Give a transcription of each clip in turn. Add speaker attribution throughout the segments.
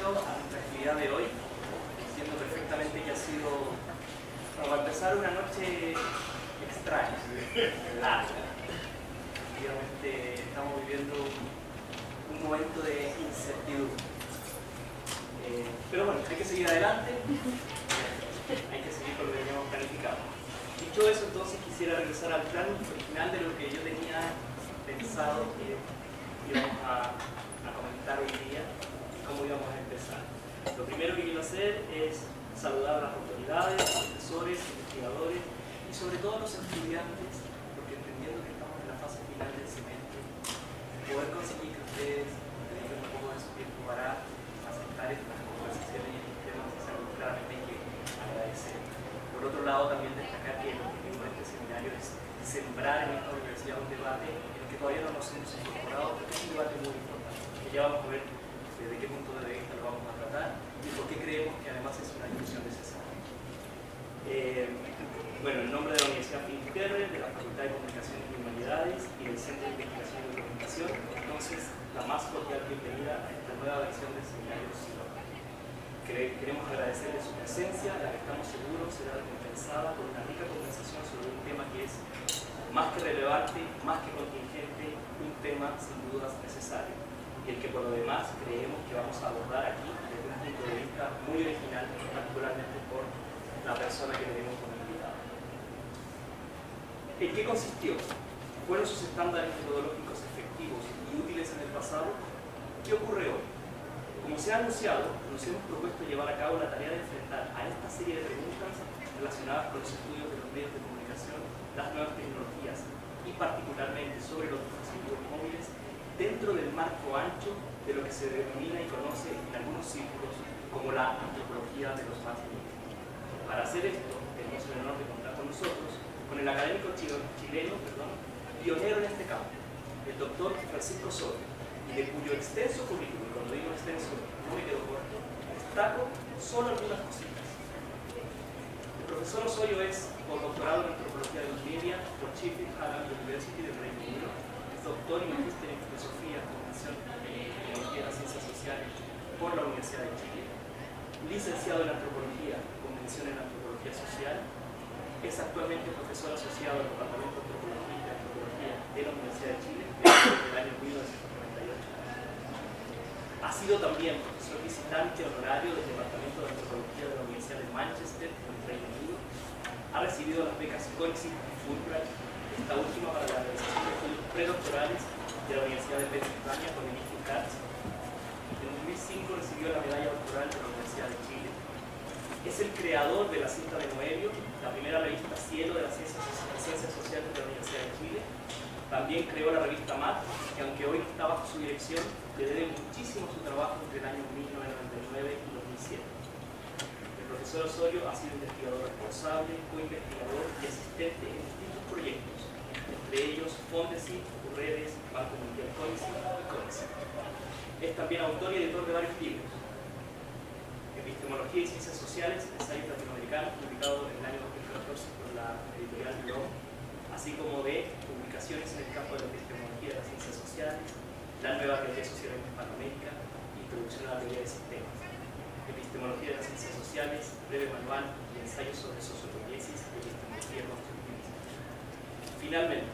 Speaker 1: inicio a nuestra actividad de hoy, diciendo perfectamente que ha sido, para empezar, una noche extraña, larga. Efectivamente, estamos viviendo un momento de incertidumbre. Pero bueno, hay que seguir adelante, hay que seguir con lo que teníamos planificado. Dicho eso, entonces quisiera regresar al plan original de lo que yo tenía pensado que íbamos a comentar hoy día y cómo íbamos a empezar. Lo primero que quiero hacer es saludar a las autoridades, profesores, investigadores y sobre todo a los estudiantes, porque entendiendo que estamos en la fase final del semestre, poder conseguir que ustedes tengan un poco de su tiempo para aceptar estas conversaciones y estos temas es algo claramente hay que agradecer. Por otro lado, también destacar que el objetivo de este seminario es sembrar en esta universidad un debate en el que todavía no nos hemos incorporado, pero es un debate muy importante, que ya vamos a ver desde qué punto de vista lo vamos a tratar y por qué creemos que además es una discusión necesaria. Bueno, en nombre de la Universidad Philip Terrer, de la Facultad de Comunicaciones y Humanidades y del Centro de Investigación y Documentación, entonces la más cordial bienvenida a esta nueva versión del seminario SILOC. Queremos agradecerle su presencia, la que estamos seguros será recompensada por una rica conversación sobre un tema que es más que relevante, más que contingente, un tema sin dudas necesario, y el que por lo demás creemos que vamos a abordar aquí desde un punto de vista muy original, particularmente por la persona que tenemos como invitada. ¿En qué consistió? ¿Fueron sus estándares metodológicos efectivos y útiles en el pasado? ¿Qué ocurre hoy? Como se ha anunciado, nos hemos propuesto llevar a cabo la tarea de enfrentar a esta serie de preguntas relacionadas con los estudios de los medios de comunicación, las nuevas tecnologías y particularmente sobre los dispositivos móviles dentro del marco ancho de lo que se denomina y conoce en algunos círculos como la antropología de los más niños. Para hacer esto, tenemos el honor de contar con nosotros con el académico chileno, pionero en este campo, el doctor Francisco Osorio, y de cuyo extenso currículum, cuando digo extenso, no me quedo corto, destaco solo algunas cositas. El profesor Osorio es postdoctorado en Antropología de los Media por Griffith Hallam University del Reino Unido, es doctor y magíster en Filosofía, Formación en Tecnología y las Ciencias Sociales por la Universidad de Chile, licenciado en Antropología, con mención en Antropología Social, es actualmente profesor asociado al Departamento de Antropología y Antropología de la Universidad de Chile desde el año 1998. Ha sido también profesor visitante honorario del Departamento de Antropología de la Universidad de Manchester, en el Reino Unido. Ha recibido las becas CONICET y Fulbright, esta última para la realización de estudios predoctorales de la Universidad de Pensilvania con el Instituto Katz. En 2005 recibió la medalla doctoral de la Universidad de Chile. Es el creador de la cinta de Noelio, la primera revista Cielo de las Ciencias Sociales de la Universidad de Chile. También creó la revista MAT, que aunque hoy está bajo su dirección, le debe muchísimo su trabajo entre el año 1999 y 2007. El profesor Osorio ha sido investigador responsable, co-investigador y asistente en distintos proyectos, entre ellos Fondesit, Redes, Banco Mundial CONICET y CONICET. Es también autor y editor de varios libros: Epistemología y Ciencias Sociales, ensayos latinoamericanos, publicado en el año 2014 por la editorial LOM, así como de publicaciones en el campo de la epistemología de las ciencias sociales, la nueva teoría social en Hispanoamérica, introducción a la teoría de sistemas, epistemología de las ciencias sociales, breve manual y ensayos sobre sociopoiesis y epistemología constructivista. Finalmente,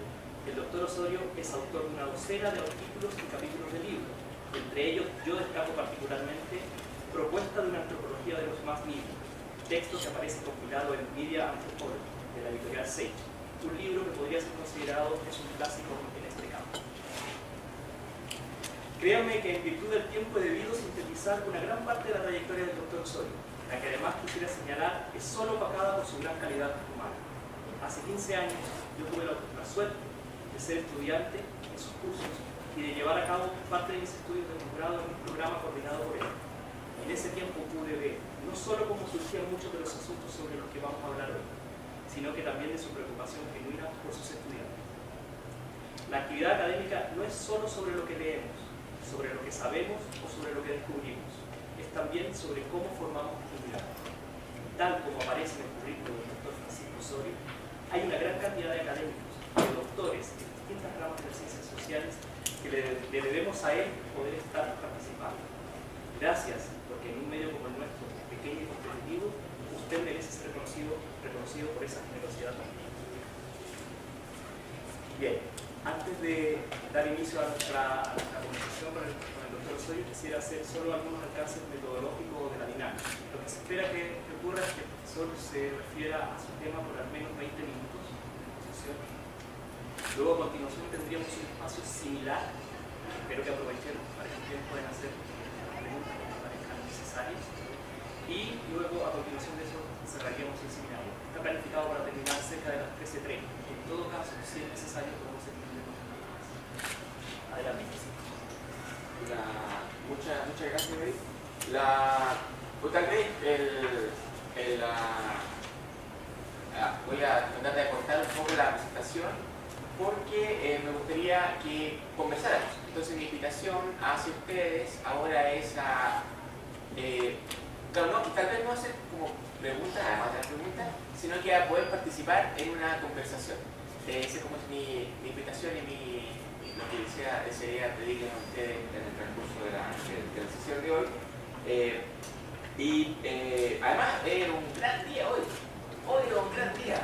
Speaker 1: el doctor Osorio es autor de una docena de artículos y capítulos de libros. Entre ellos, yo destaco particularmente Propuesta de una antropología de los más niños, texto que aparece compilado en Media Anthropology, de la editorial Sage, un libro que podría ser considerado que es un clásico en este campo. Créanme que en virtud del tiempo he debido sintetizar una gran parte de la trayectoria del doctor Osorio, la que además quisiera señalar es solo opacada por su gran calidad humana. Hace 15 años yo tuve la suerte de ser estudiante en sus cursos y de llevar a cabo parte de mis estudios de posgrado en un programa coordinado por él. En ese tiempo pude ver no solo cómo surgían muchos de los asuntos sobre los que vamos a hablar hoy, sino que también de su preocupación genuina por sus estudiantes. La actividad académica no es solo sobre lo que leemos, sobre lo que sabemos o sobre lo que descubrimos, es también sobre cómo formamos comunidad. Tal como aparece en el currículum del doctor Francisco Osorio, hay una gran cantidad de académicos, de doctores en distintas ramas de las ciencias sociales que le debemos a él poder estar participando. Gracias por porque en un medio como el nuestro, pequeño y competitivo, usted merece ser reconocido por esa generosidad también. Bien, antes de dar inicio a nuestra conversación con el doctor Osorio, quisiera hacer solo algunos alcances metodológicos de la dinámica. Lo que se espera que ocurra es que el profesor se refiera a su tema por al menos 20 minutos de exposición. Luego, a continuación, tendríamos un espacio similar. Espero que aprovechen para que ustedes puedan hacer las preguntas que les parezcan necesarias. Y luego, a continuación de eso, cerraríamos el seminario. Está planificado para terminar cerca de las 13:30. En todo caso, si es necesario, podemos extender un poquito más. Adelante.
Speaker 2: Muchas gracias, Mary. Tal vez voy a tratar de acortar un poco la presentación porque me gustaría que conversáramos. Entonces mi invitación hacia ustedes ahora es a claro, no, tal vez no hacer como preguntas, además de las preguntas, sino que a poder participar en una conversación. Esa es como mi invitación y lo que desearía pedirles a ustedes en el transcurso de la sesión de hoy. Además es un gran día hoy. Hoy es un gran día.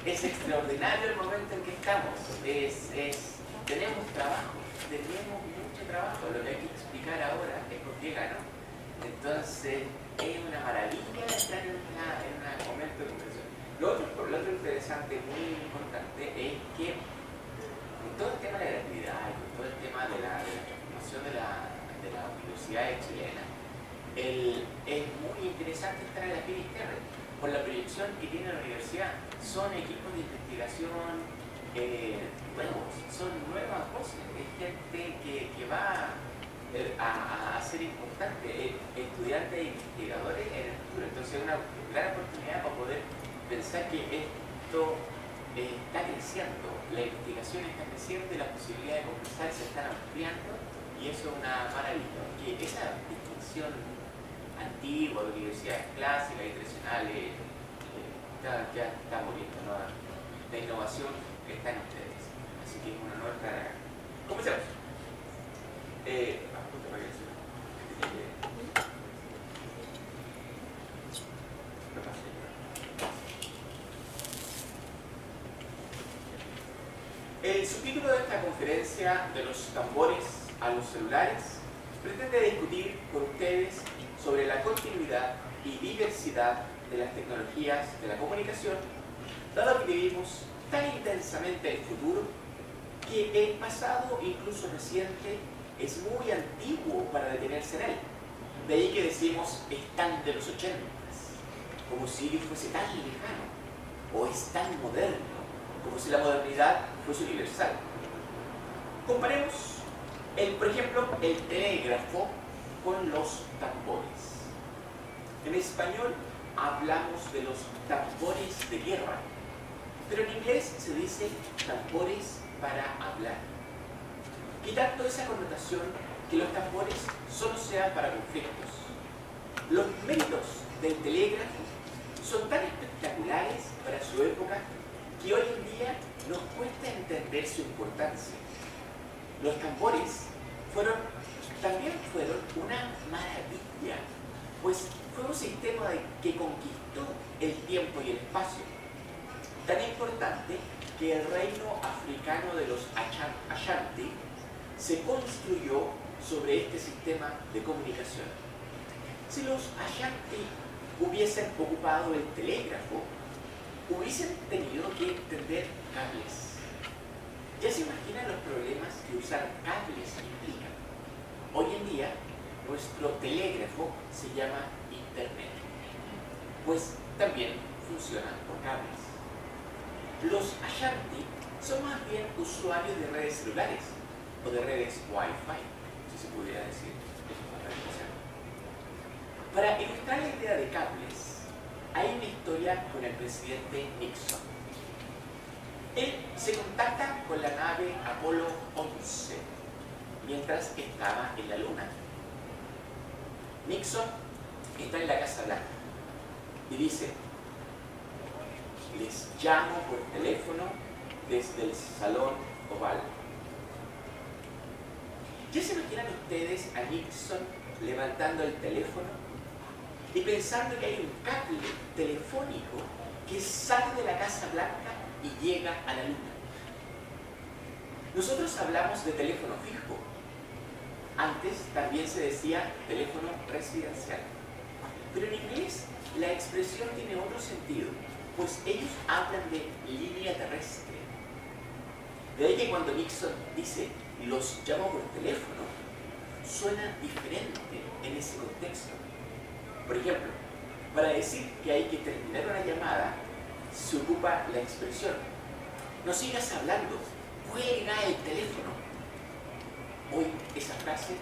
Speaker 2: Es extraordinario el momento en que estamos. Tenemos mucho trabajo. Lo que hay que explicar ahora es por qué ganó. Entonces es una maravilla estar en un momento de conversación. Lo otro interesante, muy importante, es que con todo el tema de la gratuidad y con todo el tema de la transformación de las universidades chilenas, es muy interesante estar en la pie izquierda por la proyección que tiene la universidad. Son equipos de investigación nuevos, son nuevas voces, es gente que va a ser importante, estudiantes e investigadores en el futuro. Entonces es una gran oportunidad para poder pensar que esto está creciendo, la investigación está creciendo y las posibilidades de conversar se están ampliando, y eso es una maravilla. Que esa distinción antigua de universidades clásicas y tradicionales ya está muriendo, ¿no? La innovación está en ustedes, así que es un honor estar acá. Comencemos. El subtítulo de esta conferencia, de los tambores a los celulares, pretende discutir con ustedes sobre la continuidad y diversidad de las tecnologías de la comunicación, dado que vivimos tan intensamente el futuro que el pasado, incluso reciente, es muy antiguo para detenerse en él. De ahí que decimos están de los 80, como si fuese tan lejano, o es tan moderno, como si la modernidad fuese universal. Comparemos, por ejemplo, el telégrafo con los tambores. En español hablamos de los tambores de guerra, pero en inglés se dice tambores para hablar, quitando esa connotación que los tambores solo sean para conflictos. Los méritos del telégrafo son tan espectaculares para su época que hoy en día nos cuesta entender su importancia. Los tambores también fueron una maravilla, pues fue un sistema que conquistó el tiempo y el espacio, tan importante que el reino africano de los Ashanti se construyó sobre este sistema de comunicación. Si los Ashanti hubiesen ocupado el telégrafo, hubiesen tenido que tender cables. Ya se imaginan los problemas que usar cables implica. Hoy en día, nuestro telégrafo se llama Internet, pues también funciona por cables. Los Ashanti son más bien usuarios de redes celulares o de redes Wi-Fi, si se pudiera decir. Para ilustrar la idea de cables, hay una historia con el presidente Nixon. Él se contacta con la nave Apolo 11 mientras estaba en la Luna. Nixon está en la Casa Blanca y dice: les llamo por teléfono desde el Salón Oval. ¿Ya se imaginan ustedes a Nixon levantando el teléfono y pensando que hay un cable telefónico que sale de la Casa Blanca y llega a la Luna. Nosotros hablamos de teléfono fijo. Antes también se decía teléfono residencial. Pero en inglés la expresión tiene otro sentido, pues ellos hablan de línea terrestre. De ahí que cuando Nixon dice los llamo por teléfono, suena diferente en ese contexto. Por ejemplo, para decir que hay que terminar una llamada, se ocupa la expresión no sigas hablando, cuelga el teléfono. Hoy esa frase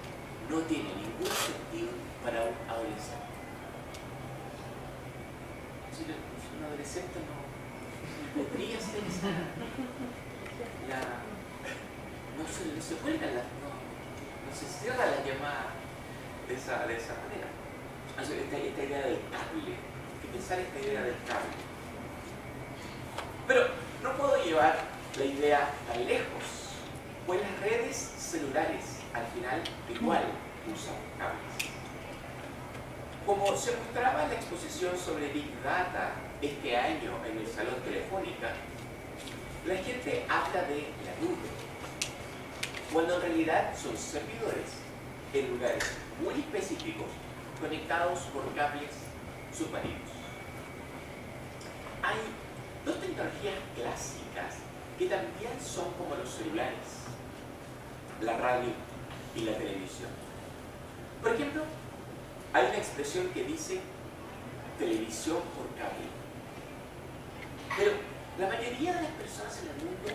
Speaker 2: no tiene ningún sentido para un adolescente. Si un adolescente no podría ser esa. No se cuelgan no se cierra la llamada de esa manera. Esta idea del cable, hay que pensar esta idea del cable. Pero no puedo llevar la idea tan lejos, pues las redes celulares al final igual usan cables. Como se mostraba en la exposición sobre Big Data este año en el Salón Telefónica, la gente habla de la nube, cuando en realidad son servidores en lugares muy específicos conectados por cables submarinos. Hay dos tecnologías clásicas que también son como los celulares, la radio y la televisión. Por ejemplo, hay una expresión que dice televisión por cable. Pero la mayoría de las personas en el mundo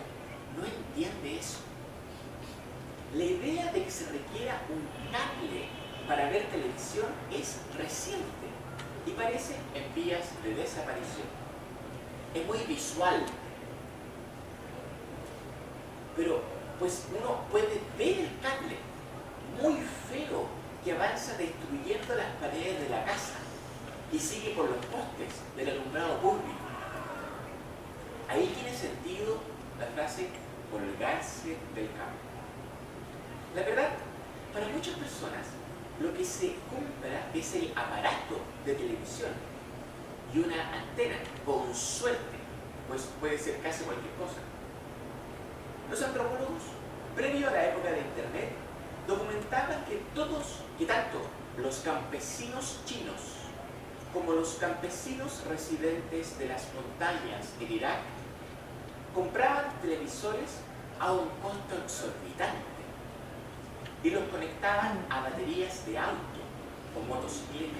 Speaker 2: no entiende eso. La idea de que se requiera un cable para ver televisión es reciente y parece en vías de desaparición. Es muy visual, pero pues uno puede ver el cable muy feo que avanza destruyendo las paredes de la casa y sigue por los postes del alumbrado público. Ahí tiene sentido la frase colgarse del cable. La verdad, para muchas personas lo que se compra es el aparato de televisión y una antena, con suerte, pues puede ser casi cualquier cosa. Los antropólogos, previo a la época de Internet, documentaban que tanto los campesinos chinos como los campesinos residentes de las montañas en Irak compraban televisores a un costo exorbitante y los conectaban a baterías de auto o motocicleta.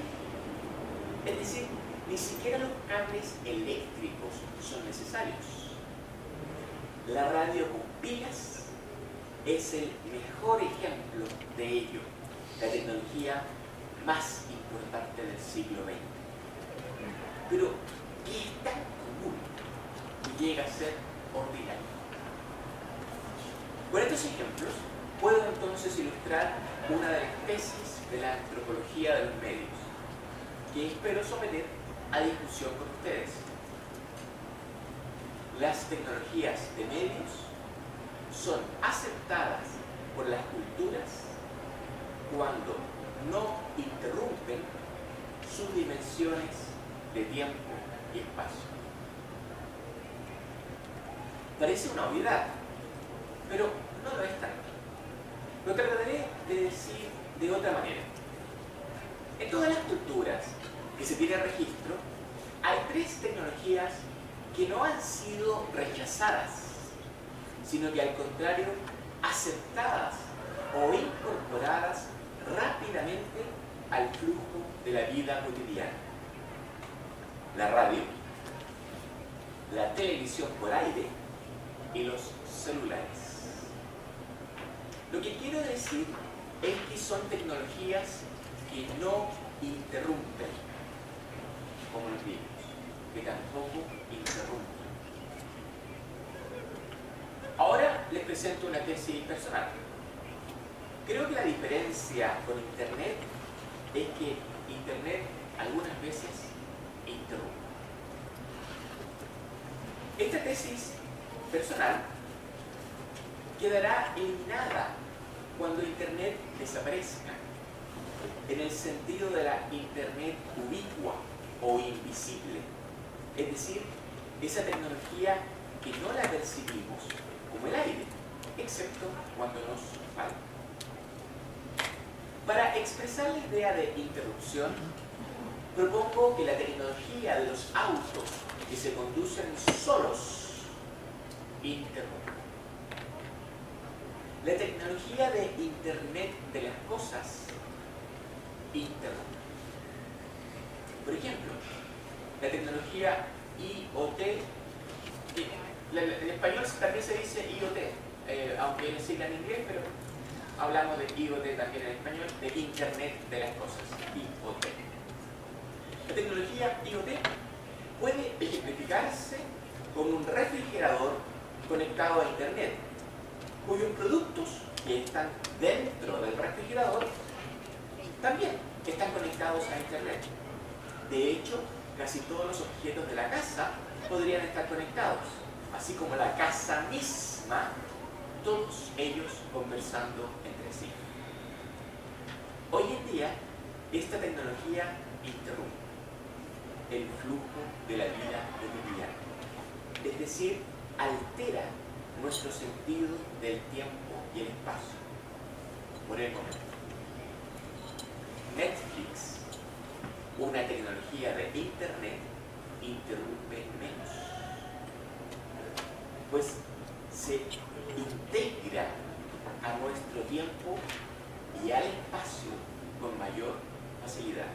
Speaker 2: Es decir, ni siquiera los cables eléctricos son necesarios. La radio con pilas es el mejor ejemplo de ello, la tecnología más importante del siglo XX. Pero, ¿qué es tan común y llega a ser ordinario? Con estos ejemplos, puedo entonces ilustrar una de las tesis de la antropología de los medios, que espero someter a discusión con ustedes. Las tecnologías de medios son aceptadas por las culturas cuando no interrumpen sus dimensiones de tiempo y espacio. Parece una obviedad, pero no lo es tanto. Lo trataré de decir de otra manera. En todas las culturas que se tiene registro, hay tres tecnologías que no han sido rechazadas, sino que al contrario, aceptadas o incorporadas rápidamente al flujo de la vida cotidiana. La radio, la televisión por aire y los celulares. Lo que quiero decir es que son tecnologías que no interrumpen, como los niños, que tampoco interrumpen. Ahora les presento una tesis personal. Creo que la diferencia con Internet es que Internet algunas veces interrumpe. Esta tesis personal quedará eliminada cuando Internet desaparezca, en el sentido de la Internet ubicua o invisible, es decir, esa tecnología que no la percibimos como el aire, excepto cuando nos falta. Para expresar la idea de interrupción, propongo que la tecnología de los autos que se conducen solos interrumpa. La tecnología de Internet de las cosas interrumpe. Por ejemplo, la tecnología IoT, en español también se dice IoT, aunque es sigla en inglés, pero hablamos de IoT también en español, de Internet de las cosas, IoT. La tecnología IoT puede ejemplificarse con un refrigerador conectado a Internet, cuyos productos que están dentro del refrigerador también están conectados a Internet. De hecho, casi todos los objetos de la casa podrían estar conectados, así como la casa misma, todos ellos conversando entre sí. Hoy en día, esta tecnología interrumpe el flujo de la vida cotidiana, es decir, altera nuestro sentido del tiempo y el espacio. Por el momento, Netflix, una tecnología de Internet, interrumpe menos, pues se integra a nuestro tiempo y al espacio con mayor facilidad.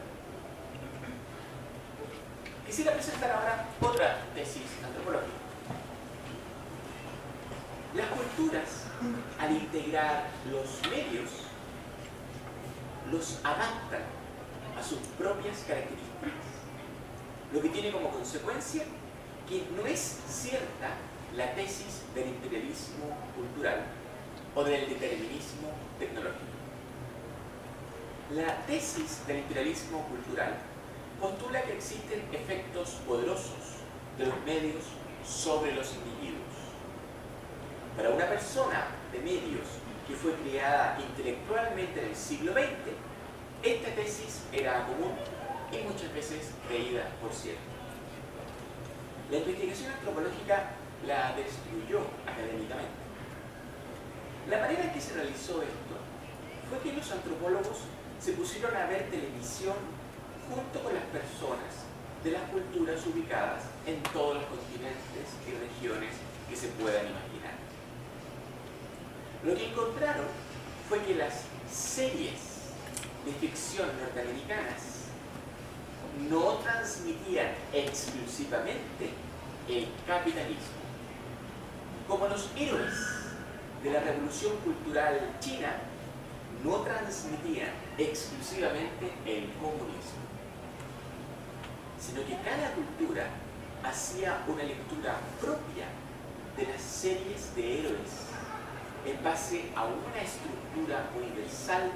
Speaker 2: Quisiera presentar ahora otra tesis antropológica. Las culturas, al integrar los medios, los adaptan a sus propias características, lo que tiene como consecuencia que no es cierta la tesis del imperialismo cultural o del determinismo tecnológico. La tesis del imperialismo cultural postula que existen efectos poderosos de los medios sobre los individuos. Para una persona de medios que fue criada intelectualmente en el siglo XX, esta tesis era común y muchas veces creída por cierto. La investigación antropológica la destruyó académicamente. La manera en que se realizó esto fue que los antropólogos se pusieron a ver televisión junto con las personas de las culturas ubicadas en todos los continentes y regiones que se puedan imaginar. Lo que encontraron fue que las series de ficción norteamericanas no transmitían exclusivamente el capitalismo, como los héroes de la Revolución Cultural China no transmitían exclusivamente el comunismo, sino que cada cultura hacía una lectura propia de las series de héroes en base a una estructura universal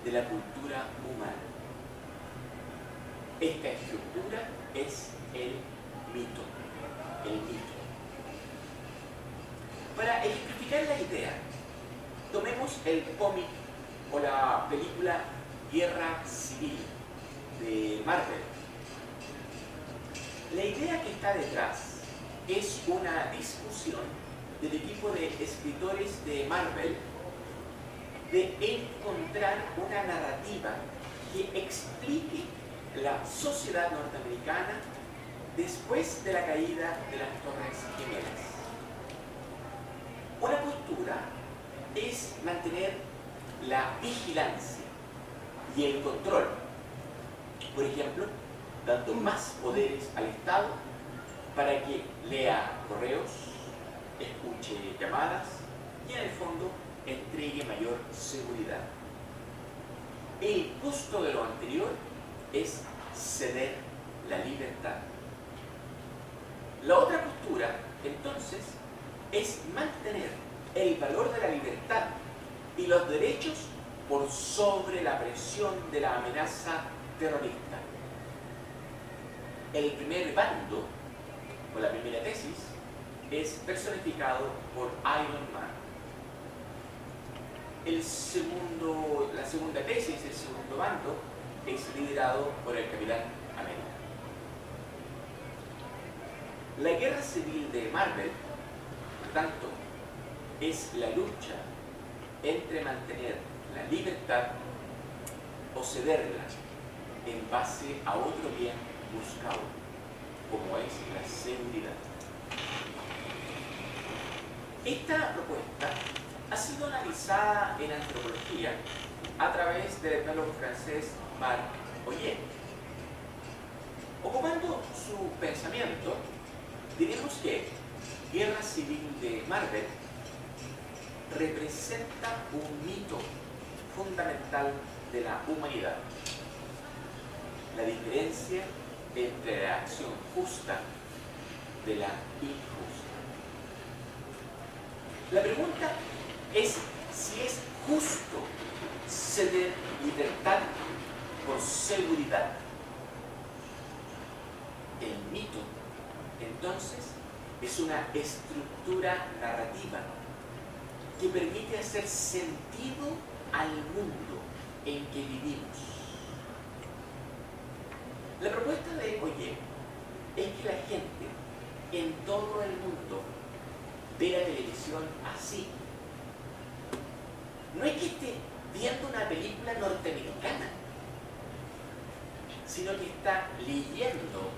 Speaker 2: de la cultura humana. Esta estructura es el mito. Para ejemplificar la idea, tomemos el cómic o la película Guerra Civil de Marvel. La idea que está detrás es una discusión del equipo de escritores de Marvel de encontrar una narrativa que explique la sociedad norteamericana después de la caída de las Torres Gemelas. Una postura es mantener la vigilancia y el control, por ejemplo, dando más poderes al Estado para que lea correos, escuche llamadas y en el fondo entregue mayor seguridad. El costo de lo anterior es ceder la libertad. La otra postura, entonces, es mantener el valor de la libertad y los derechos por sobre la presión de la amenaza terrorista. El primer bando, o la primera tesis, es personificado por Iron Man. la segunda tesis, el segundo bando, es liderado por el Capitán América. La guerra civil de Marvel, por tanto, es la lucha entre mantener la libertad o cederla en base a otro bien buscado, como es la seguridad. Esta propuesta ha sido analizada en antropología a través del etnólogo francés Marc Oyer. Ocupando su pensamiento, diremos que Guerra Civil de Marvel representa un mito fundamental de la humanidad: la diferencia entre la acción justa de la injusta. La pregunta es si es justo ceder libertad por seguridad. El mito, entonces, es una estructura narrativa que permite hacer sentido al mundo en que vivimos. La propuesta de Oyer es que la gente en todo el mundo ve la televisión así. No es que esté viendo una película norteamericana, sino que está leyendo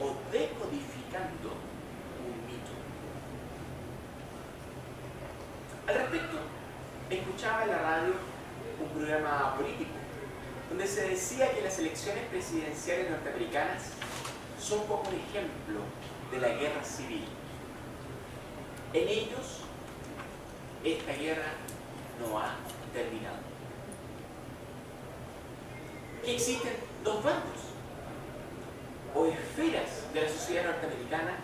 Speaker 2: o decodificando un mito. Al respecto, escuchaba en la radio un programa político donde se decía que las elecciones presidenciales norteamericanas son como un ejemplo de la guerra civil. En ellos, esta guerra no ha terminado. Que existen dos bandos o esferas de la sociedad norteamericana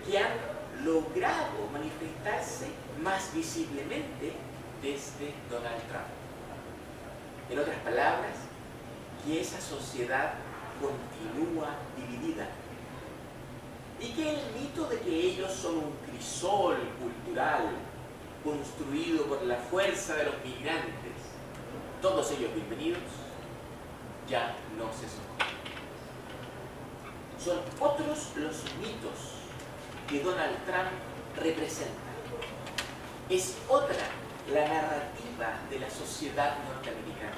Speaker 2: que han logrado manifestarse más visiblemente desde Donald Trump. En otras palabras, que esa sociedad continúa dividida y que el mito de que ellos son un crisol cultural construido por la fuerza de los migrantes, todos ellos bienvenidos, ya no se sostiene. Son otros los mitos que Donald Trump representa. Es otra la narrativa de la sociedad norteamericana.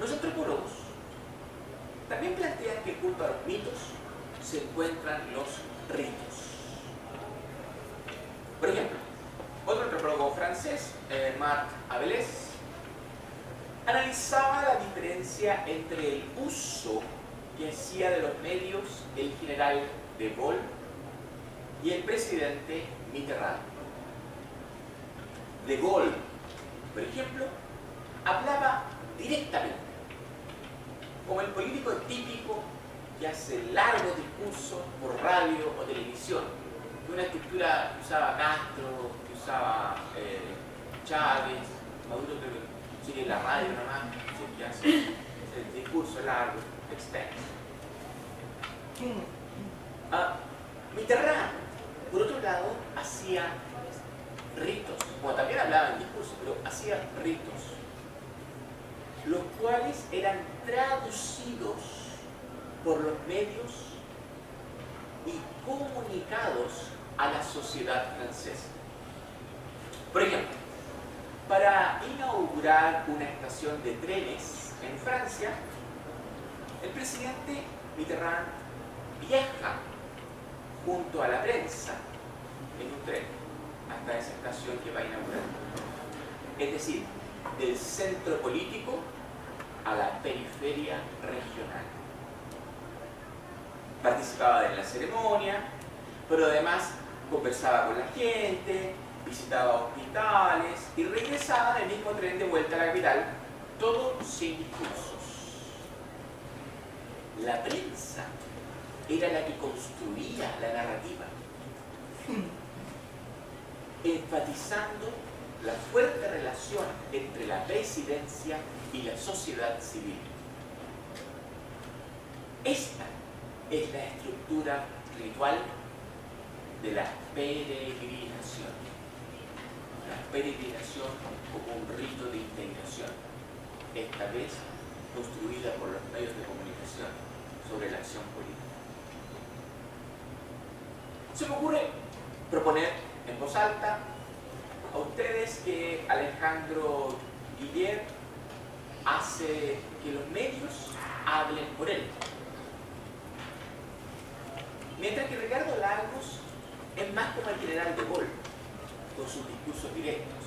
Speaker 2: Los antropólogos también plantean que junto a los mitos se encuentran los ritos. Por ejemplo, otro antropólogo francés, Marc Abeles, analizaba la diferencia entre el uso que hacía de los medios el general de Gaulle y el presidente Mitterrand. De Gaulle, por ejemplo, hablaba directamente, como el político típico que hace largos discursos por radio o televisión, de una estructura que usaba Castro, que usaba Chávez, Maduro, creo que sigue en la radio nomás, que hace el discurso largo, extenso. Mitterrand, por otro lado, hacía ritos, bueno, también hablaba en discurso, pero hacía ritos, los cuales eran traducidos por los medios y comunicados a la sociedad francesa. Por ejemplo, para inaugurar una estación de trenes en Francia, el presidente Mitterrand viaja junto a la prensa en un tren hasta esa estación que va a inaugurar. Es decir, del centro político a la periferia regional. Participaba en la ceremonia, pero además conversaba con la gente, visitaba hospitales y regresaba en el mismo tren de vuelta a la capital, todo sin discursos. La prensa era la que construía la narrativa, enfatizando la fuerte relación entre la presidencia y la sociedad civil. Esta es la estructura ritual de la peregrinación. la peregrinación como un rito de integración, esta vez construida por los medios de comunicación sobre la acción política. Se me ocurre proponer en voz alta a ustedes que Alejandro Guiller hace que los medios hablen por él, mientras que Ricardo Lagos es más como el general de Gaulle, con sus discursos directos.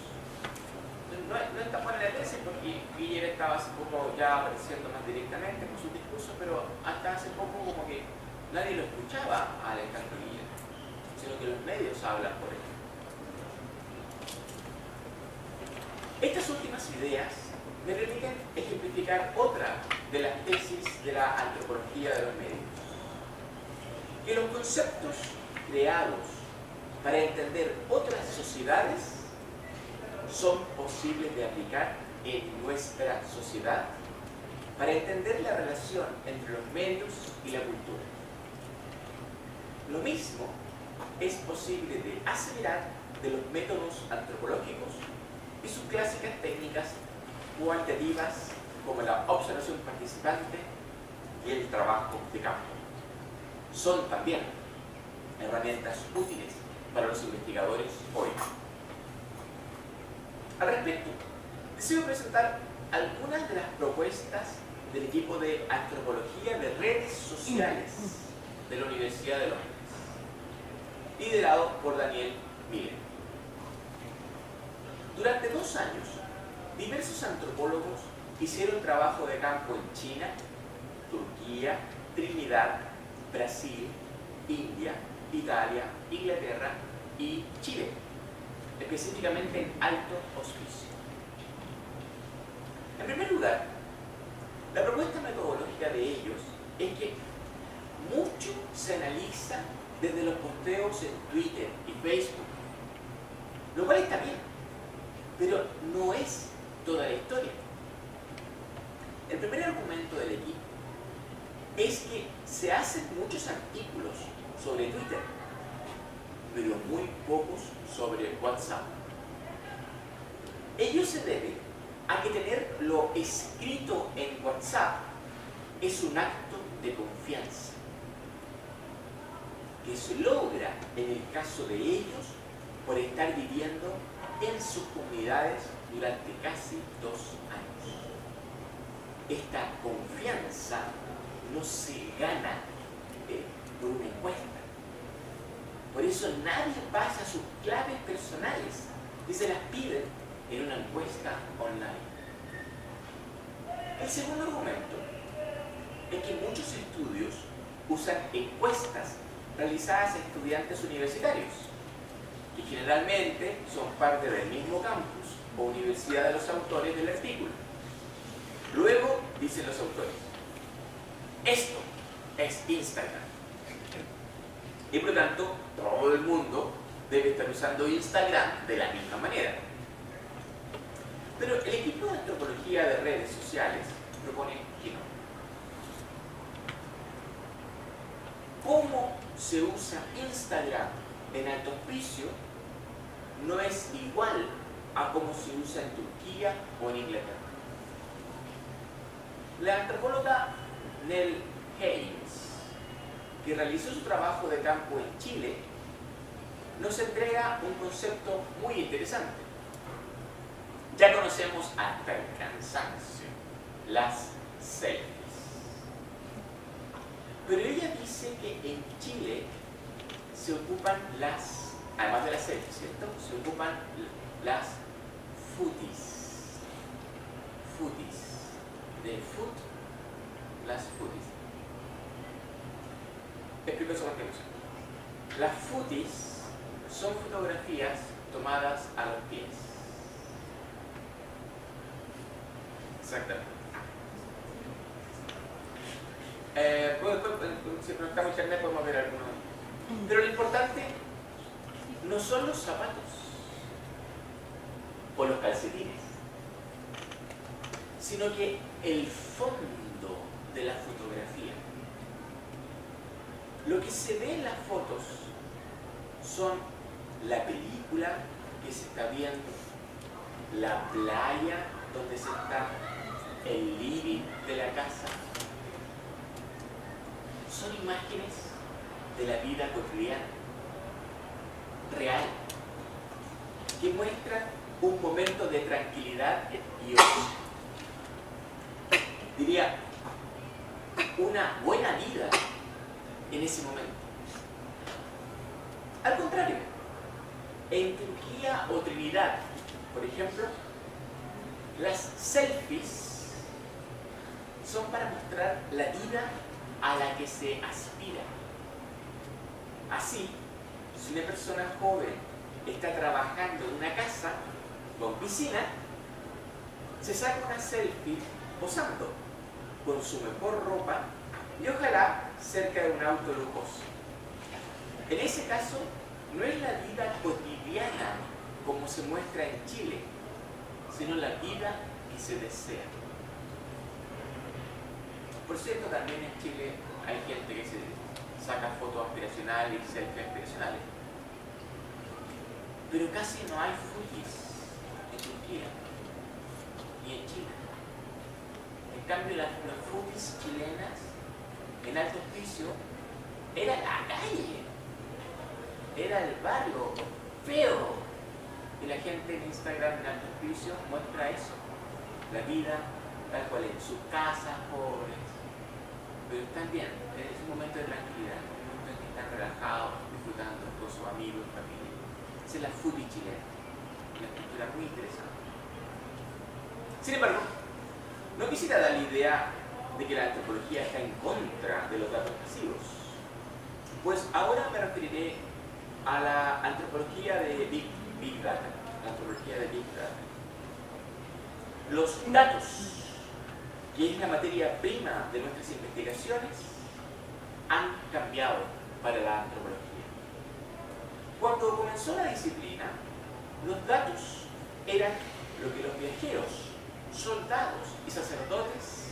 Speaker 2: No está buena la tesis porque Guiller estaba hace poco ya apareciendo más directamente con sus discursos, pero hasta hace poco como que nadie lo escuchaba a Alejandro Guiller, sino que los medios hablan por él. Estas últimas ideas me permiten ejemplificar otra de las tesis de la antropología de los medios: que los conceptos creados para entender otras sociedades son posibles de aplicar en nuestra sociedad para entender la relación entre los medios y la cultura. Lo mismo es posible de aseverar de los métodos antropológicos y sus clásicas técnicas cualitativas como la observación participante y el trabajo de campo. Son también herramientas útiles para los investigadores hoy. Al respecto, deseo presentar algunas de las propuestas del equipo de antropología de redes sociales de la Universidad de Londres, liderado por Daniel Miller. Durante 2 años, diversos antropólogos hicieron trabajo de campo en China, Turquía, Trinidad, Brasil, India, Italia, Inglaterra y Chile, específicamente en Alto Hospicio. En primer lugar, la propuesta metodológica de ellos es que mucho se analiza desde los posteos en Twitter y Facebook, lo cual está bien, pero no es toda la historia. El primer argumento del equipo es que se hacen muchos artículos sobre Twitter, pero muy pocos sobre WhatsApp. Ello se debe a que tener lo escrito en WhatsApp es un acto de confianza que se logra en el caso de ellos por estar viviendo en sus comunidades durante casi 2 años. Esta confianza no se gana por una encuesta. Por eso nadie pasa sus claves personales y se las piden en una encuesta online. El segundo argumento es que muchos estudios usan encuestas realizadas a estudiantes universitarios, que generalmente son parte del mismo campus o universidad de los autores del artículo. Luego dicen los autores: esto es Instagram. Y por lo tanto, todo el mundo debe estar usando Instagram de la misma manera. Pero el equipo de antropología de redes sociales propone que no. Cómo se usa Instagram en Alto Hospicio no es igual a cómo se usa en Turquía o en Inglaterra. La antropóloga Nell Haynes, que realizó su trabajo de campo en Chile, nos entrega un concepto muy interesante. Ya conocemos hasta el cansancio las selfies. Pero ella dice que en Chile se ocupan además de las selfies, ¿cierto? Se ocupan las footies. Footies. De foot, las footies. Explico eso más que eso. Las footies son fotografías tomadas a los pies. Exactamente. Si conectamos internet podemos ver algunos. Pero lo importante no son los zapatos o los calcetines, sino que el fondo de la fotografía. Lo que se ve en las fotos son la película que se está viendo, la playa donde se está, el living de la casa, son imágenes de la vida cotidiana, real, que muestran un momento de tranquilidad y ocio. Diría, una buena vida en ese momento. Al contrario, en Turquía o Trinidad, por ejemplo, las selfies son para mostrar la vida a la que se aspira. Así, si una persona joven está trabajando en una casa con piscina, se saca una selfie posando con su mejor ropa y ojalá cerca de un auto lujoso. En ese caso, no es la vida cotidiana como se muestra en Chile, sino la vida que se desea. Por cierto, también en Chile hay gente que se saca fotos aspiracionales y selfies aspiracionales. Pero casi no hay foodies en Turquía ni en Chile. En cambio, las foodies chilenas en Alto Hospicio era la calle, era el barrio feo. Y la gente en Instagram en Alto Hospicio muestra eso, la vida tal cual en sus casas pobres. Pero están bien, es un momento de tranquilidad, un momento en que están relajados, disfrutando con sus amigos y familia. Esa es la foodie chilena, una cultura muy interesante. Sin embargo, no quisiera dar la idea de que la antropología está en contra de los datos pasivos, pues ahora me referiré a la antropología de Big Data, la antropología de Big Data. Los datos, que es la materia prima de nuestras investigaciones, han cambiado para la antropología. Cuando comenzó la disciplina, los datos eran lo que los viajeros, soldados y sacerdotes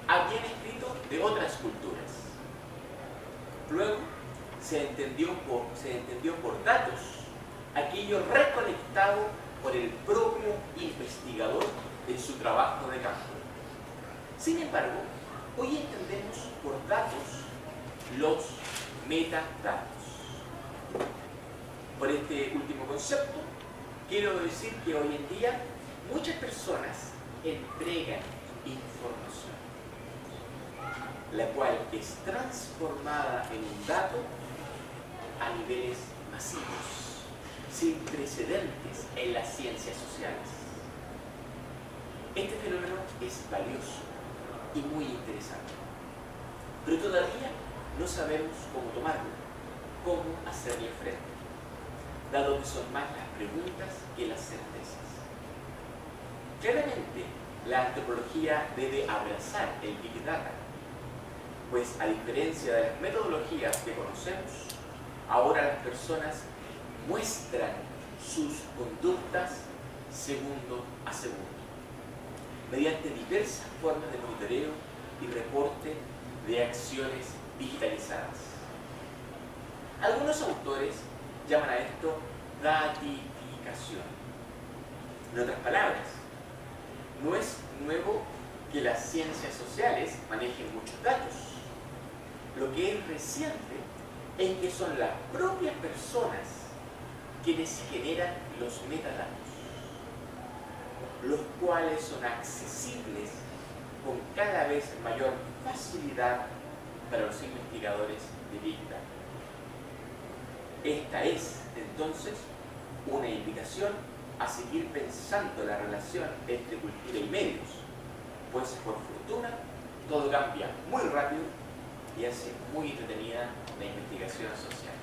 Speaker 2: habían escrito de otras culturas. Luego se entendió por datos aquello recolectado por el propio investigador en su trabajo de campo. Sin embargo, hoy entendemos por datos los metadatos. Por este último concepto, quiero decir que hoy en día muchas personas entregan información, la cual es transformada en un dato a niveles masivos, sin precedentes en las ciencias sociales. Este fenómeno es valioso y muy interesante, pero todavía no sabemos cómo tomarlo, cómo hacerle frente, dado que son más las preguntas que las certezas. Claramente, la antropología debe abrazar el Big Data, pues a diferencia de las metodologías que conocemos, ahora las personas muestran sus conductas segundo a segundo, mediante diversas formas de monitoreo y reporte de acciones digitalizadas. Algunos autores llaman a esto datificación. En otras palabras, no es nuevo que las ciencias sociales manejen muchos datos. Lo que es reciente es que son las propias personas quienes generan los metadatos, los cuales son accesibles con cada vez mayor facilidad para los investigadores de Big Data. Esta es, entonces, una invitación a seguir pensando la relación entre cultura y medios, pues por fortuna todo cambia muy rápido y hace muy entretenida la investigación social.